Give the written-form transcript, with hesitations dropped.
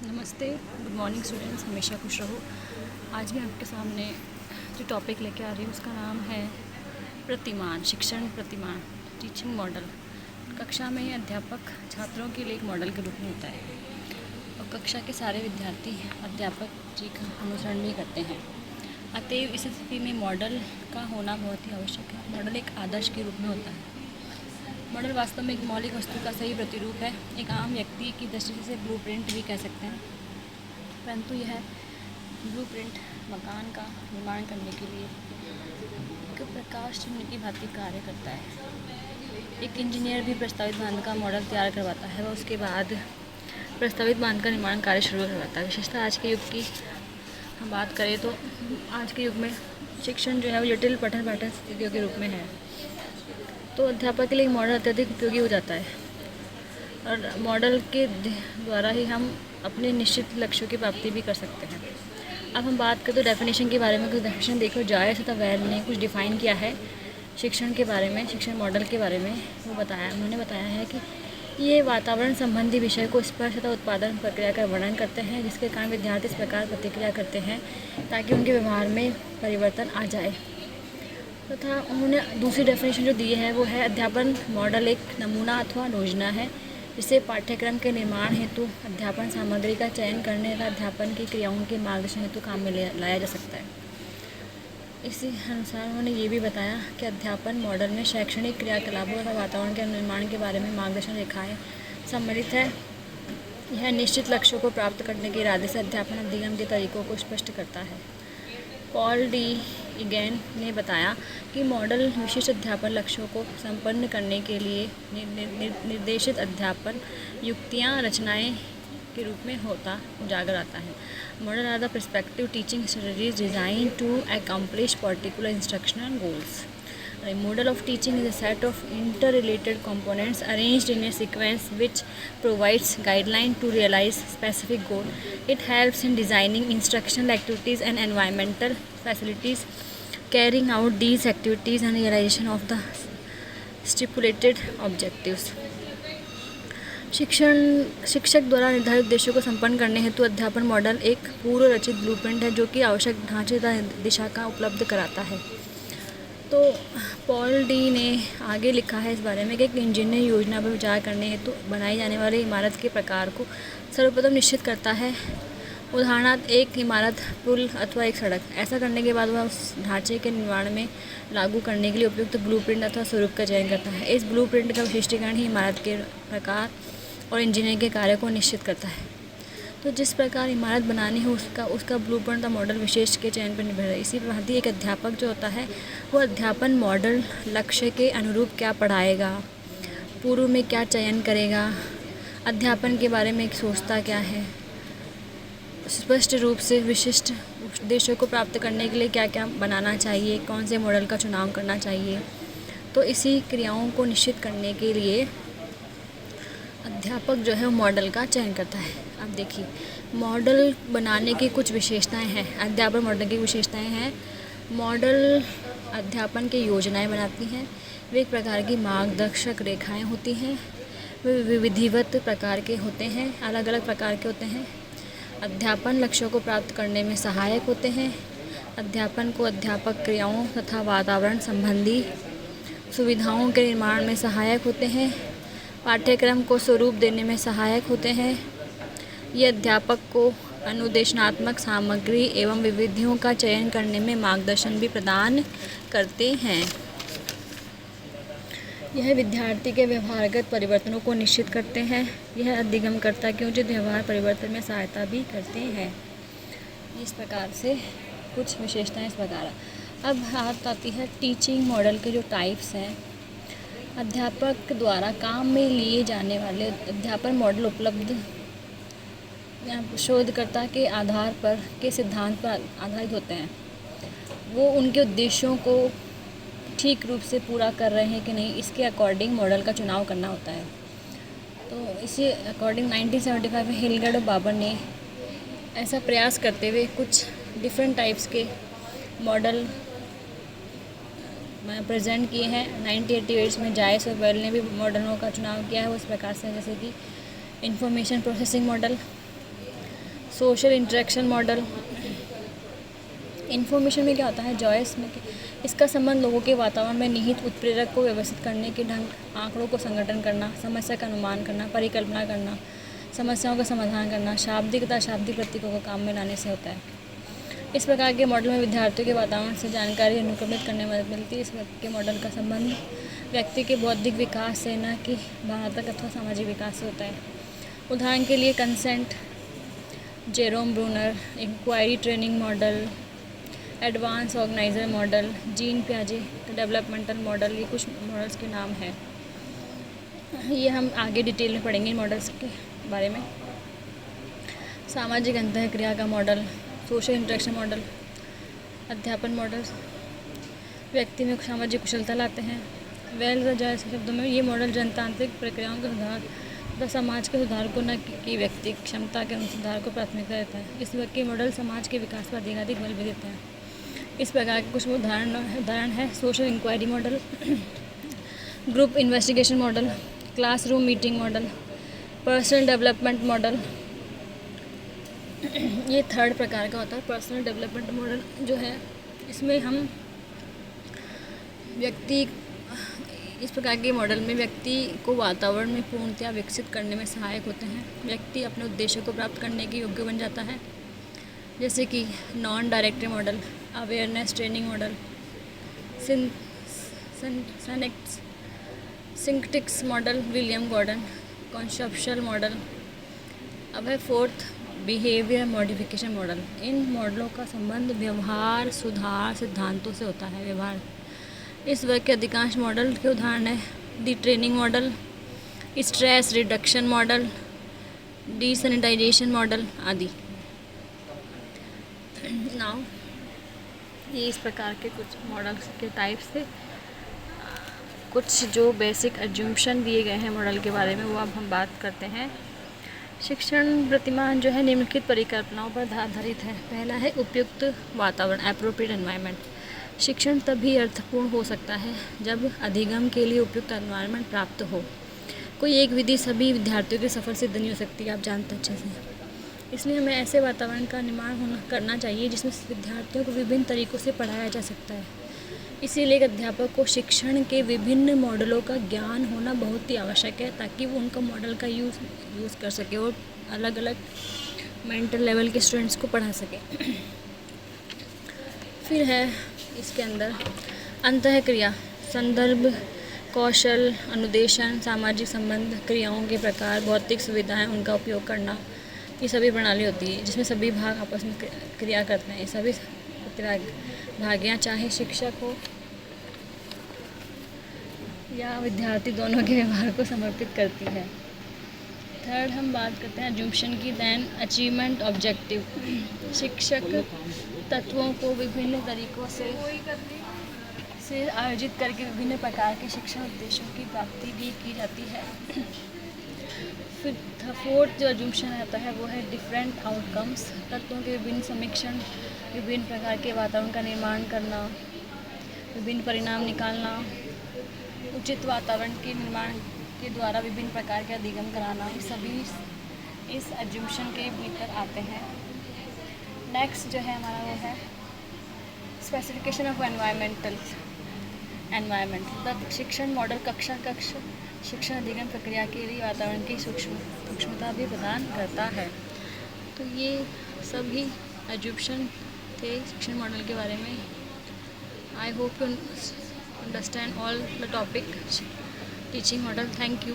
नमस्ते, good morning students, हमेशा खुश रहो। आज मैं आपके सामने जो टॉपिक लेके आ रही हूँ उसका नाम है प्रतिमान, शिक्षण प्रतिमान, टीचिंग मॉडल। कक्षा में अध्यापक छात्रों के लिए एक मॉडल के रूप में होता है और कक्षा के सारे विद्यार्थी अध्यापक जी का अनुसरण भी करते हैं। अतएव इस स्थिति में मॉडल का होना बहुत ही आवश्यक है। मॉडल एक आदर्श के रूप में होता है। मॉडल वास्तव में एक मौलिक वस्तु का सही प्रतिरूप है। एक आम व्यक्ति की दृष्टि से ब्लूप्रिंट भी कह सकते हैं, परंतु यह ब्लूप्रिंट मकान का निर्माण करने के लिए एक प्रकाश चिन्ह की भांति कार्य करता है। एक इंजीनियर भी प्रस्तावित बांध का मॉडल तैयार करवाता है व उसके बाद प्रस्तावित बांध का निर्माण कार्य शुरू करवाता है। विशेषतः आज के युग की हम बात करें तो आज के युग में शिक्षण जो है वो जटिल पठन पाठन स्थितियों के रूप में है, तो अध्यापक के लिए मॉडल अत्यधिक उपयोगी हो जाता है और मॉडल के द्वारा ही हम अपने निश्चित लक्ष्यों की प्राप्ति भी कर सकते हैं। अब हम बात करें तो डेफिनेशन के बारे में। कुछ डेफिनेशन देखो, जॉयस तथा वेल ने कुछ डिफ़ाइन किया है शिक्षण के बारे में, शिक्षण मॉडल के बारे में। उन्होंने बताया है कि ये वातावरण संबंधी विषय को स्पर्श तथा उत्पादन प्रक्रिया का वर्णन करते हैं, जिसके कारण विद्यार्थी इस प्रकार प्रतिक्रिया करते हैं ताकि उनके व्यवहार में परिवर्तन आ जाए। तथा उन्होंने दूसरी डेफिनेशन जो दी है वो है अध्यापन मॉडल एक नमूना अथवा योजना है जिसे पाठ्यक्रम के निर्माण हेतु अध्यापन सामग्री का चयन करने तथा अध्यापन की क्रियाओं के मार्गदर्शन हेतु काम में लाया जा सकता है। इसी अनुसार उन्होंने ये भी बताया कि अध्यापन मॉडल में शैक्षणिक क्रियाकलापों तथा वातावरण के निर्माण के बारे में मार्गदर्शन रेखाएँ सम्मिलित है। यह निश्चित लक्ष्यों को प्राप्त करने के इरादे से अध्यापन अधिगम के तरीकों को स्पष्ट करता है। पॉल डी इगेन ने बताया कि मॉडल विशिष्ट अध्यापन लक्ष्यों को संपन्न करने के लिए निर्देशित अध्यापन युक्तियाँ रचनाएं के रूप में उजागर आता है। Model are the perspective teaching strategies design to accomplish particular instructional goals. A model of teaching is a set of interrelated components arranged in a sequence which provides guidelines to realize specific goal. It helps in designing instructional activities and environmental facilities, carrying out these activities and realization of the stipulated objectives. शिक्षक द्वारा निर्धारित उद्देश्यों को संपन्न करने हेतु अध्यापन model एक पूर्व रचित ब्लूप्रिंट है जो कि आवश्यक ढांचे तथा दिशा का उपलब्ध कराता है। तो पॉल डी ने आगे लिखा है इस बारे में कि एक इंजीनियर योजना पर विचार करने हेतु बनाई जाने वाली इमारत के प्रकार को सर्वप्रथम निश्चित करता है। उदाहरणार्थ एक इमारत, पुल अथवा एक सड़क। ऐसा करने के बाद वह उस ढांचे के निर्माण में लागू करने के लिए उपयुक्त ब्लूप्रिंट अथवा स्वरूप का चयन करता है। इस ब्लूप्रिंट का विशिष्टीकरण ही इमारत के प्रकार और इंजीनियर के कार्य को निश्चित करता है। तो जिस प्रकार इमारत बनानी हो उसका ब्लूप्रिंट मॉडल विशेष के चयन पर निर्भर है। इसी भांति एक अध्यापक जो होता है वो अध्यापन मॉडल लक्ष्य के अनुरूप क्या पढ़ाएगा, पूर्व में क्या चयन करेगा, अध्यापन के बारे में सोचता क्या है, स्पष्ट रूप से विशिष्ट उद्देश्यों को प्राप्त करने के लिए क्या क्या बनाना चाहिए, कौन से मॉडल का चुनाव करना चाहिए। तो इसी क्रियाओं को निश्चित करने के लिए अध्यापक जो है वो मॉडल का चयन करता है। अब देखिए, मॉडल बनाने की कुछ विशेषताएं हैं। अध्यापन मॉडल की विशेषताएं हैं। मॉडल अध्यापन की योजनाएं बनाती हैं। वे एक प्रकार की मार्गदर्शक रेखाएं होती हैं। वे विधिवत प्रकार के होते हैं, अलग अलग प्रकार के होते हैं। अध्यापन लक्ष्यों को प्राप्त करने में सहायक होते हैं। अध्यापन को अध्यापक क्रियाओं तथा वातावरण संबंधी सुविधाओं के निर्माण में सहायक होते हैं। पाठ्यक्रम को स्वरूप देने में सहायक होते हैं। ये अध्यापक को अनुदेशनात्मक सामग्री एवं विधियों का चयन करने में मार्गदर्शन भी प्रदान करते हैं। यह विद्यार्थी के व्यवहारगत परिवर्तनों को निश्चित करते हैं। यह अधिगमकर्ता के उचित व्यवहार परिवर्तन में सहायता भी करते हैं। इस प्रकार से कुछ विशेषताएं इस प्रकार। अब बात आती है टीचिंग मॉडल के जो टाइप्स हैं। अध्यापक द्वारा काम में लिए जाने वाले अध्यापन मॉडल उपलब्ध शोधकर्ता के आधार पर के सिद्धांत पर आधारित होते हैं। वो उनके उद्देश्यों को ठीक रूप से पूरा कर रहे हैं कि नहीं, इसके अकॉर्डिंग मॉडल का चुनाव करना होता है। तो इसी अकॉर्डिंग 1975 में हिलगर्ड और बाबर ने ऐसा प्रयास करते हुए कुछ डिफरेंट टाइप्स के मॉडल प्रेजेंट किए हैं। 1988 में जॉयस और वेल ने भी मॉडलों का चुनाव किया है उस प्रकार से, जैसे कि information processing model, social interaction model, information में क्या होता है, जॉयस में इसका संबंध लोगों के वातावरण में निहित उत्प्रेरक को व्यवस्थित करने के ढंग, आंकड़ों को संगठन करना, समस्या का अनुमान करना, परिकल्पना करना, समस्याओं का समाधान करना, शाब्दिक तथा शाब्दिक प्रतीकों को काम में लाने से होता है। इस प्रकार के मॉडल में विद्यार्थियों के वातावरण से जानकारी अनुक्रमित करने में मदद मिलती है। इस के मॉडल का संबंध व्यक्ति के बौद्धिक विकास से, न कि भावनात्मक अथवा सामाजिक विकास से होता है। उदाहरण के लिए concept, Jerome Bruner, inquiry training model, advance organiser model, Jean पियाजे डेवलपमेंटल मॉडल, ये कुछ मॉडल्स के नाम हैं। ये हम आगे डिटेल में पढ़ेंगे मॉडल्स के बारे में। सामाजिक अंतःक्रिया का मॉडल, सोशल इंटरेक्शन मॉडल, अध्यापन मॉडल व्यक्ति में सामाजिक कुशलता लाते हैं। वेल जैसे शब्दों में ये मॉडल जनतांत्रिक प्रक्रियाओं के सुधार तथा समाज के सुधार को न कि व्यक्ति क्षमता के सुधार को प्राथमिकता देता है। इस के मॉडल समाज के विकास पर अधिकाधिक बल भी देते हैं। इस प्रकार के कुछ उदाहरण है social inquiry model, group investigation model, classroom meeting model, personal development model. ये थर्ड प्रकार का होता है। पर्सनल डेवलपमेंट मॉडल जो है, इसमें हम इस प्रकार के मॉडल में व्यक्ति को वातावरण में पूर्णतया विकसित करने में सहायक होते हैं। व्यक्ति अपने उद्देश्यों को प्राप्त करने के योग्य बन जाता है, जैसे कि non directive model, awareness training model, synthetics model, William Gordon, conceptual model. अब है फोर्थ, बिहेवियर मॉडिफिकेशन मॉडल। इन मॉडलों का संबंध व्यवहार सुधार सिद्धांतों से होता है। व्यवहार इस वर्ग के अधिकांश मॉडल के उदाहरण है the training model, stress reduction model, desensitisation model आदि। नाउ ये इस प्रकार के कुछ मॉडल्स के टाइप्स थे। कुछ जो बेसिक एज्यूम्पशन दिए गए हैं मॉडल के बारे में, वो अब हम बात करते हैं। शिक्षण प्रतिमान जो है निम्नलिखित परिकल्पनाओं पर आधारित है। पहला है उपयुक्त वातावरण, एप्रोप्रिएट एनवायरनमेंट। शिक्षण तभी अर्थपूर्ण हो सकता है जब अधिगम के लिए उपयुक्त एनवायरनमेंट प्राप्त हो। कोई एक विधि सभी विद्यार्थियों के सफल सिद्ध नहीं हो सकती, आप जानते अच्छे से। इसलिए हमें ऐसे वातावरण का निर्माण करना चाहिए जिसमें विद्यार्थियों को विभिन्न तरीक़ों से पढ़ाया जा सकता है। इसीलिए एक अध्यापक को शिक्षण के विभिन्न मॉडलों का ज्ञान होना बहुत ही आवश्यक है, ताकि वो उनका मॉडल का यूज़ कर सके और अलग अलग मेंटल लेवल के स्टूडेंट्स को पढ़ा सके। फिर है इसके अंदर अंतःक्रिया, संदर्भ, कौशल, अनुदेशन, सामाजिक संबंध, क्रियाओं के प्रकार, भौतिक सुविधाएं, उनका उपयोग करना, ये सभी प्रणाली होती है जिसमें सभी भाग आपस में क्रिया करते हैं। ये सभी भागियाँ चाहे शिक्षक हो या विद्यार्थी, दोनों के व्यवहार को समर्पित करती है। थर्ड हम बात करते हैं अज्यूम्पशन की, दैन अचीवमेंट ऑब्जेक्टिव। शिक्षक तत्वों को विभिन्न तरीक़ों से आयोजित करके विभिन्न प्रकार के शिक्षण उद्देश्यों की प्राप्ति भी की जाती है। फिर फोर्थ जो अज्यूम्पशन आता है वो है डिफरेंट आउटकम्स। तत्वों के विभिन्न समीक्षण, विभिन्न प्रकार के वातावरण का निर्माण करना, विभिन्न परिणाम निकालना, उचित वातावरण के निर्माण के द्वारा विभिन्न प्रकार के अधिगम कराना, ये सभी इस अज्यूम्पशन के भीतर आते हैं। नेक्स्ट जो है हमारा वो है स्पेसिफिकेशन ऑफ एनवायरनमेंट। शिक्षण मॉडल कक्ष शिक्षण अधिगम प्रक्रिया के लिए वातावरण की सूक्ष्मता भी प्रदान करता है। तो ये सभी अज्यूम्पशन थे शिक्षण मॉडल के बारे में। I hope you understand all the topic teaching model. Thank you.